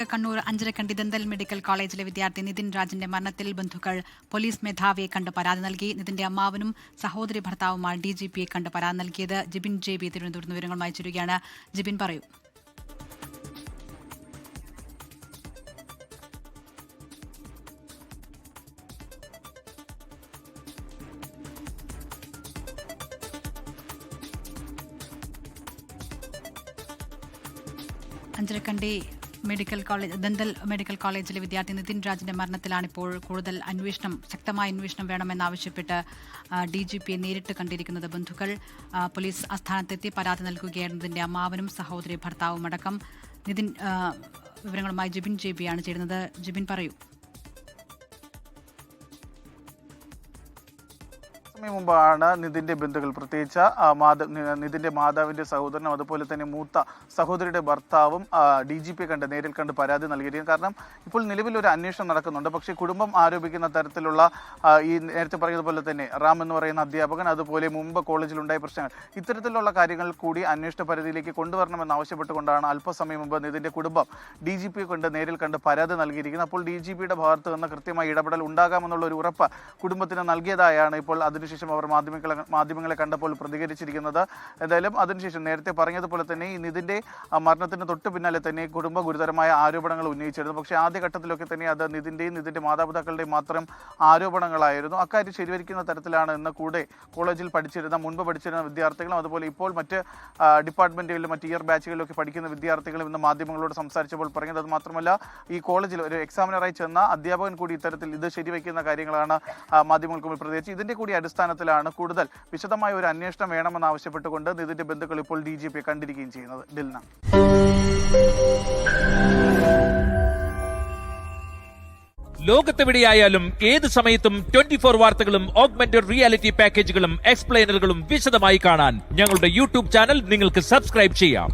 Kannur Anjarakandy dental medical കോളേജിലെ വിദ്യാർത്ഥി നിതിൻ രാജിന്റെ മരണത്തിൽ ബന്ധുക്കൾ പോലീസ് മേധാവിയെ കണ്ട് പരാതി നൽകി. നിതിന്റെ അമ്മാവനും സഹോദരി ഭർത്താവുമാണ് DGPയെ കണ്ട് പരാതി നൽകിയത്. ജിബിൻ JB തിരുവനന്തപുരത്ത് വിവരങ്ങളുമായി ചേരുകയാണ്. ജിബിൻ, പറയൂ. അഞ്ചരക്കണ്ടി ദന്തൽ മെഡിക്കൽ കോളേജിലെ വിദ്യാർത്ഥി നിതിൻ രാജിന്റെ മരണത്തിലാണ് ഇപ്പോൾ കൂടുതൽ ശക്തമായ അന്വേഷണം വേണമെന്നാവശ്യപ്പെട്ട് DGPയെ നേരിട്ട് കണ്ടിരിക്കുന്നത് ബന്ധുക്കൾ. പോലീസ് ആസ്ഥാനത്തെത്തി പരാതി നൽകുകയായിരുന്നു നിതിന്റെ അമ്മാവനും സഹോദരി ഭർത്താവും അടക്കം. നിതിൻ, വിവരങ്ങളുമായി ജിബിൻ JB ആണ് ചേരുന്നത്. ജിബിൻ, പറയൂ. മുമ്പാണ് നിതിന്റെ ബന്ധുക്കൾ, പ്രത്യേകിച്ച് നിതിന്റെ മാതാവിന്റെ സഹോദരനും അതുപോലെ തന്നെ മൂത്ത സഹോദരിയുടെ ഭർത്താവും DGPയെ നേരിൽ കണ്ട് പരാതി നൽകിയിരിക്കും. കാരണം ഇപ്പോൾ നിലവിലൊരു അന്വേഷണം നടക്കുന്നുണ്ട്. പക്ഷേ കുടുംബം ആരോപിക്കുന്ന തരത്തിലുള്ള ഈ നേരത്തെ പറഞ്ഞതുപോലെ തന്നെ റാം എന്ന് പറയുന്ന അധ്യാപകൻ, അതുപോലെ മുമ്പ് കോളേജിലുണ്ടായ പ്രശ്നങ്ങൾ, ഇത്തരത്തിലുള്ള കാര്യങ്ങൾ കൂടി അന്വേഷണ പരിധിയിലേക്ക് കൊണ്ടുവരണമെന്ന് ആവശ്യപ്പെട്ടുകൊണ്ടാണ് അല്പസമയം മുമ്പ് നിതിന്റെ കുടുംബം DGPയെ നേരിൽ കണ്ട് പരാതി നൽകിയിരിക്കുന്നത്. അപ്പോൾ DGPയുടെ ഭാഗത്ത് നിന്ന് കൃത്യമായ ഇടപെടൽ ഉണ്ടാകാമെന്നുള്ള ഒരു ഉറപ്പ് കുടുംബത്തിന് നൽകിയതായാണ് ഇപ്പോൾ അതിനുശേഷം അവർ മാധ്യമങ്ങളെ കണ്ടപ്പോൾ പ്രതികരിച്ചിരിക്കുന്നത്. എന്തായാലും അതിനുശേഷം നേരത്തെ പറഞ്ഞതുപോലെ തന്നെ ഈ നിതിന്റെ മരണത്തിന് തൊട്ട് പിന്നാലെ തന്നെ കുടുംബ ഗുരുതരമായ ആരോപണങ്ങൾ ഉന്നയിച്ചിരുന്നു. പക്ഷേ ആദ്യഘട്ടത്തിലൊക്കെ തന്നെ അത് നിതിന്റെ മാതാപിതാക്കളുടെയും മാത്രം ആരോപണങ്ങളായിരുന്നു. അക്കാര്യം ശരിവരിക്കുന്ന തരത്തിലാണ് ഇന്ന് കൂടെ കോളേജിൽ മുൻപ് പഠിച്ചിരുന്ന വിദ്യാർത്ഥികളും അതുപോലെ ഇപ്പോൾ മറ്റ് ഡിപ്പാർട്ട്മെന്റുകളിലും മറ്റ് ഇയർ ബാച്ചുകളിലൊക്കെ പഠിക്കുന്ന വിദ്യാർത്ഥികളും ഇന്ന് മാധ്യമങ്ങളോട് സംസാരിച്ചപ്പോൾ പറഞ്ഞത്. അത് മാത്രമല്ല, ഈ കോളേജിൽ ഒരു എക്സാമിനറായി ചെന്ന അധ്യാപകൻ കൂടി ഇത്തരത്തിൽ ഇത് ശരിവയ്ക്കുന്ന കാര്യങ്ങളാണ് മാധ്യമങ്ങൾക്ക് മുന്നിൽ പ്രതികരിച്ചത്. ഇതിന്റെ കൂടി അടിസ്ഥാനത്തിലാണ് കൂടുതൽ വിശദമായ ഒരു അന്വേഷണം വേണമെന്ന് ആവശ്യപ്പെട്ടുകൊണ്ട് നിതിന്റെ ബന്ധുക്കൾ ഇപ്പോൾ DGPയെ കണ്ടിരിക്കുകയും ചെയ്യുന്നത്. ദിൽന, ലോകത്തെവിടെയായാലും ഏത് സമയത്തും 24 വാർത്തകളും ഓഗ്മെന്റഡ് റിയാലിറ്റി പാക്കേജുകളും എക്സ്പ്ലെയിനറുകളും വിശദമായി കാണാൻ ഞങ്ങളുടെ YouTube ചാനൽ നിങ്ങൾക്ക് സബ്സ്ക്രൈബ് ചെയ്യാം.